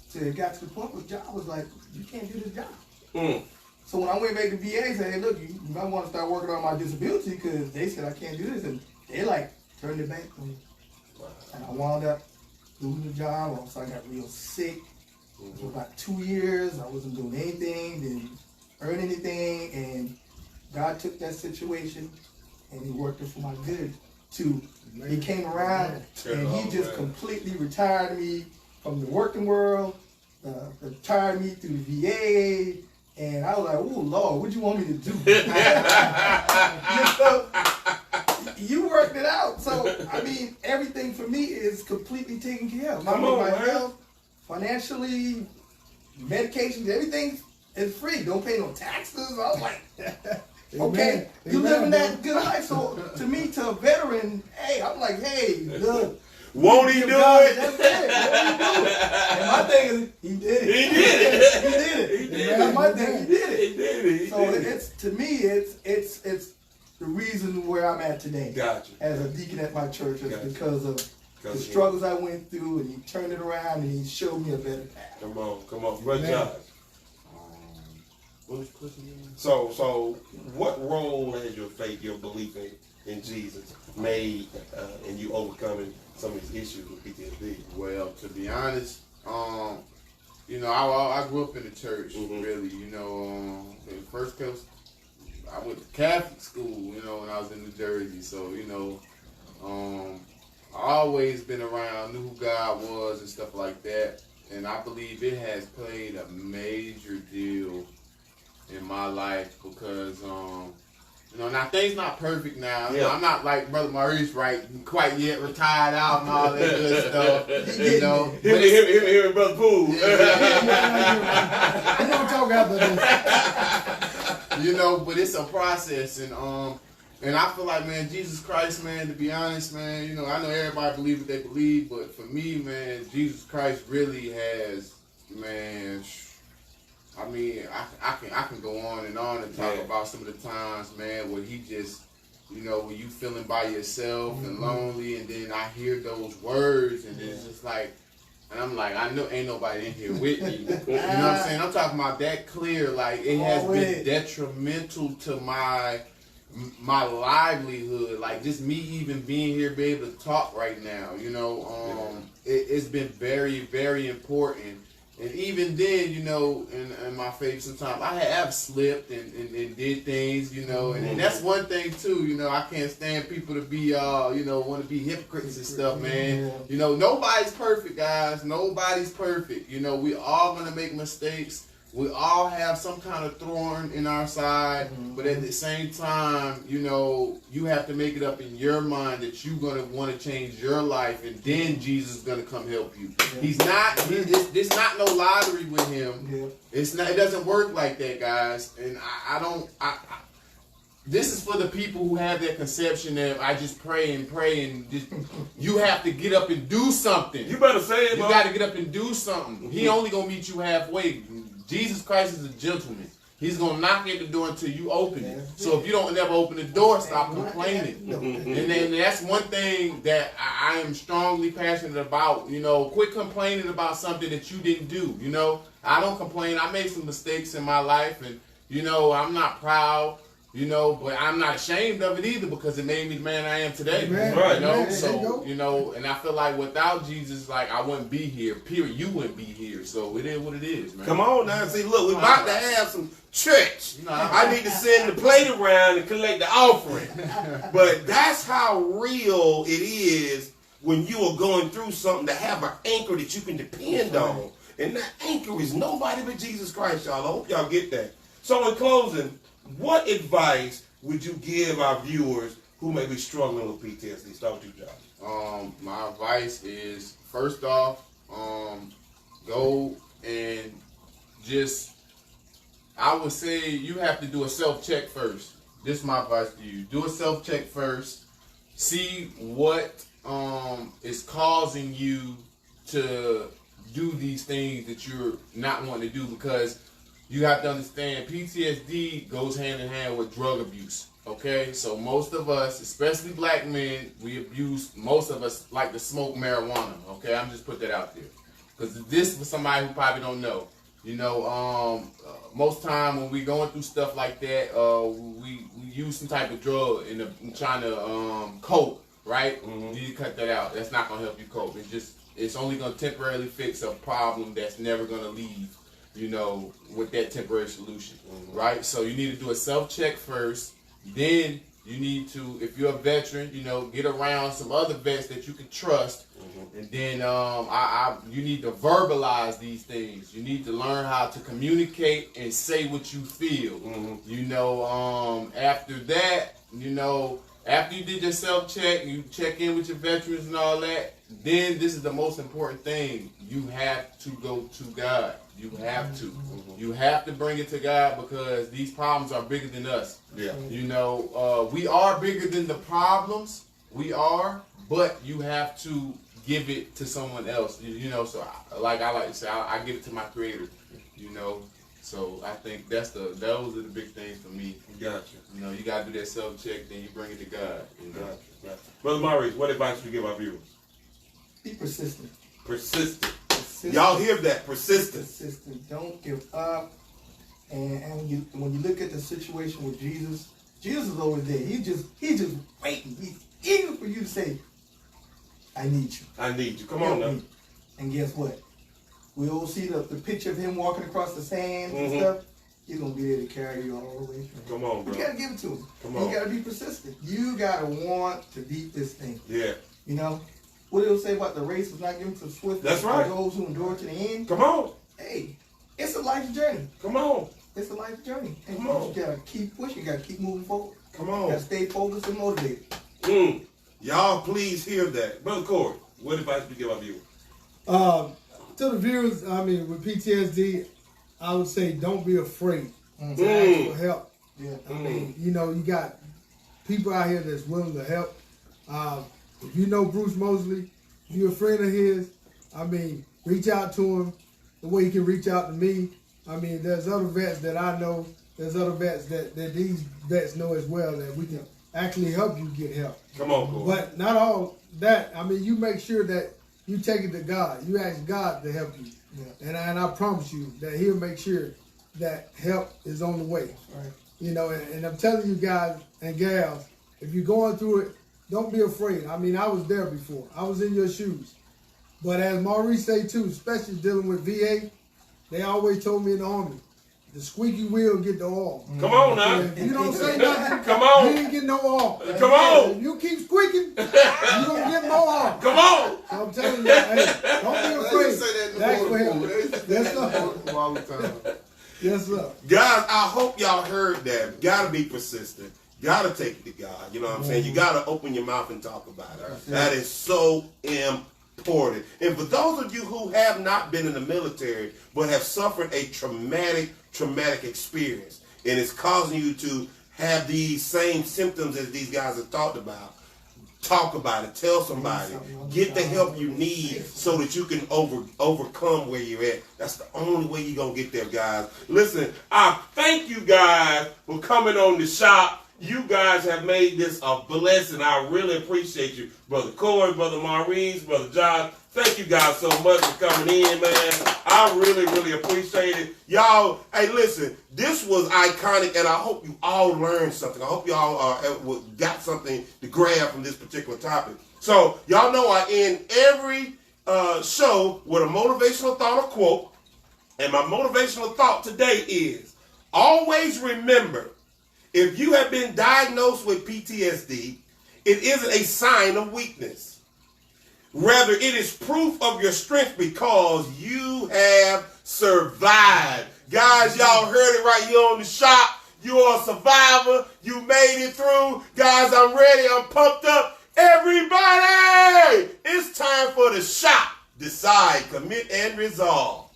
So it got to the point where the job was like, you can't do this job. So when I went back to VA, I said, hey, look, you might want to start working on my disability because they said I can't do this. And they like turned it back on me. And I wound up losing the job. So I got real sick. For about 2 years, I wasn't doing anything, didn't earn anything. And God took that situation and he worked it for my good too. He came around and he just completely retired me from the working world, retired me through the VA, and I was like, oh Lord, what do you want me to do? You worked it out. So, I mean, everything for me is completely taken care of. My health, financially, medications, everything is free. Don't pay no taxes. I was like, okay, you living that good life. So to me, to a veteran, hey, I'm like, hey, look. Won't he do it? That's it. Won't he do it? And my thing is, he did it. He did it. He did it. He did it. That's my thing. He did it. He did it. So it's, to me, it's the reason where I'm at today. Gotcha. As a deacon at my church, is because of the struggles I went through, and he turned it around and he showed me a better path. Come on, Brother Josh. What was the question again? So what role has your faith, your belief in Jesus made in you overcoming some of these issues with PTSD? Well, to be honest, you know, I grew up in the church, really. You know, first coast, I went to Catholic school, you know, when I was in New Jersey. So, you know, I always been around, knew who God was and stuff like that. And I believe it has played a major deal in my life because, you know, now things not perfect now. You know, I'm not like Brother Maurice, right, quite yet retired out and all that good stuff. You know, him and Brother Poole. I know what y'all got this. You know, but it's a process, and I feel like, man, Jesus Christ, man, to be honest, man, you know, I know everybody believe what they believe, but for me, man, Jesus Christ really has, man, I mean, I can go on and talk about some of the times, man, where he just, you know, when you feeling by yourself and lonely, and then I hear those words, and it's just like, and I'm like, I know ain't nobody in here with me. You know what I'm saying? I'm talking about that clear, like it has been detrimental to my livelihood, like just me even being here, be able to talk right now. You know, it's been very, very important. And even then, you know, in my faith, sometimes I have slipped and did things, you know, and that's one thing too, you know, I can't stand people to be, you know, want to be hypocrites and stuff, man. You know, nobody's perfect, guys. Nobody's perfect. You know, we all gonna make mistakes. We all have some kind of thorn in our side, but at the same time, you know, you have to make it up in your mind that you're going to want to change your life, and then Jesus is going to come help you. He's not, there's not no lottery with him. It's not, it doesn't work like that, guys. And this is for the people who have that conception that I just pray and just, you have to get up and do something. You better say it, You got to get up and do something. He only going to meet you halfway. Jesus Christ is a gentleman. He's gonna knock at the door until you open it. So if you don't never open the door, stop complaining. And then that's one thing that I am strongly passionate about. You know, quit complaining about something that you didn't do. You know, I don't complain. I made some mistakes in my life, and you know, I'm not proud. You know, but I'm not ashamed of it either because it made me the man I am today. Right. You know, so you know, and I feel like without Jesus, like I wouldn't be here. Period. You wouldn't be here. So it is what it is, man. Come on now. See, look, we're about to have some church. I need to send the plate around and collect the offering. But that's how real it is when you are going through something to have an anchor that you can depend on. And that anchor is nobody but Jesus Christ, y'all. I hope y'all get that. So in closing, what advice would you give our viewers who may be struggling with PTSD? Start with you, Josh. My advice is, first off, go and just, I would say you have to do a self-check first. This is my advice to you. Do a self-check first. See what is causing you to do these things that you're not wanting to do, because you have to understand PTSD goes hand in hand with drug abuse. Okay, so most of us, especially black men, we abuse. Most of us like to smoke marijuana. Okay, I'm just put that out there because this for somebody who probably don't know. You know, most time when we going through stuff like that, we use some type of drug in trying to cope. Right? You need to cut that out. That's not gonna help you cope. It's only gonna temporarily fix a problem that's never gonna leave. You know, with that temporary solution, right? So you need to do a self-check first. Then you need to, if you're a veteran, you know, get around some other vets that you can trust. And then you need to verbalize these things. You need to learn how to communicate and say what you feel. You know, after that, you know, after you did your self-check, you check in with your veterans and all that, then this is the most important thing. You have to go to God. You have to. You have to bring it to God because these problems are bigger than us. Yeah. You know, we are bigger than the problems. We are, but you have to give it to someone else. You know, so like I like to say, I give it to my Creator. You know, so I think those are the big things for me. Gotcha. You know, you gotta do that self-check, then you bring it to God. You know? Gotcha. Brother Maurice, what advice would you give our viewers? Be persistent. Persistent. Y'all hear that? Persistent. Persistent. Don't give up. And when you look at the situation with Jesus, Jesus is always there. He's just waiting. He's eager for you to say, I need you. I need you. Come on now. And guess what? We all see the picture of him walking across the sand and stuff. He's going to be there to carry you all the way. Come on, bro. You got to give it to him. Come on. You got to be persistent. You got to want to beat this thing. Yeah. You know? What it'll say about the race is not given to the swift. That's right. For those who endure to the end. Come on. Hey, it's a life journey. Come on. It's a life journey. And Come on. you got to keep pushing. You got to keep moving forward. Come on. You got to stay focused and motivated. Y'all please hear that. Brother Corey, what advice would you give our viewers? To the viewers, I mean, with PTSD, I would say don't be afraid to ask for help. Yeah. I mean, you know, you got people out here that's willing to help. If you know Bruce Mosley, if you're a friend of his, I mean, reach out to him the way you can reach out to me. I mean, there's other vets that I know. There's other vets that these vets know as well that we can actually help you get help. Come on, Corey. But not all that. I mean, you make sure that you take it to God. You ask God to help you. Yeah. And I promise you that He'll make sure that help is on the way. Right. You know, and I'm telling you guys and gals, if you're going through it, don't be afraid. I mean, I was there before. I was in your shoes. But as Maurice say too, especially dealing with VA, they always told me in the Army, the squeaky wheel get the oil. Come on now. If you don't say nothing, Come on. you ain't getting no oil. Come on. If you keep squeaking, you're going to get more oil. Come on. So I'm telling you, hey, don't be afraid. That's for him. Yes, sir. Yes, sir. Guys, I hope y'all heard that. Gotta be persistent. Gotta take it to God. You know what I'm saying? You gotta open your mouth and talk about it. That is so important. And for those of you who have not been in the military but have suffered a traumatic experience, and it's causing you to have these same symptoms as these guys have talked about, Talk about it. Tell somebody. Get the help you need so that you can overcome where you're at. That's the only way you're going to get there, guys. Listen, I thank you guys for coming on the shop. You guys have made this a blessing. I really appreciate you. Brother Corey, Brother Maurice, Brother Josh. Thank you guys so much for coming in, man. I really, really appreciate it. Y'all, hey, listen, this was iconic, and I hope you all learned something. I hope y'all got something to grab from this particular topic. So, y'all know I end every show with a motivational thought or quote, and my motivational thought today is, always remember, if you have been diagnosed with PTSD, it isn't a sign of weakness. Rather, it is proof of your strength because you have survived. Guys, y'all heard it right here on the shop. You are a survivor. You made it through. Guys, I'm ready. I'm pumped up. Everybody, it's time for the shop. Decide, commit, and resolve.